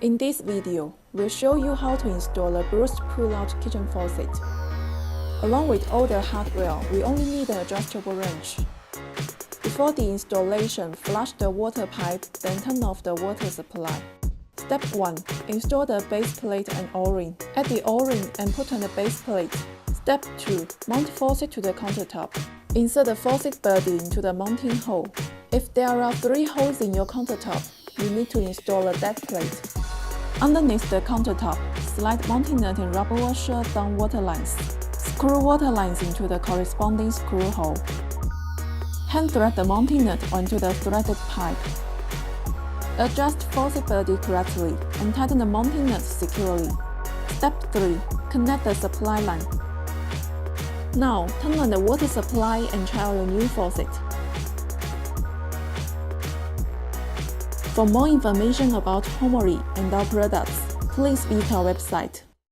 In this video, we'll show you how to install a Brewst pull-out kitchen faucet. Along with all the hardware, we only need an adjustable wrench. Before the installation, flush the water pipe, then turn off the water supply. Step 1. Install the base plate and O-ring. Add the O-ring and put on the base plate. Step 2. Mount faucet to the countertop. Insert the faucet body into the mounting hole. If there are 3 holes in your countertop, you need to install a deck plate. Underneath the countertop, slide mounting nut and rubber washer down water lines. Screw water lines into the corresponding screw hole. Hand thread the mounting nut onto the threaded pipe. Adjust faucet body correctly and tighten the mounting nut securely. Step 3. Connect the supply line. Now, turn on the water supply and try out your new faucet. For more information about Homery and our products, please visit our website.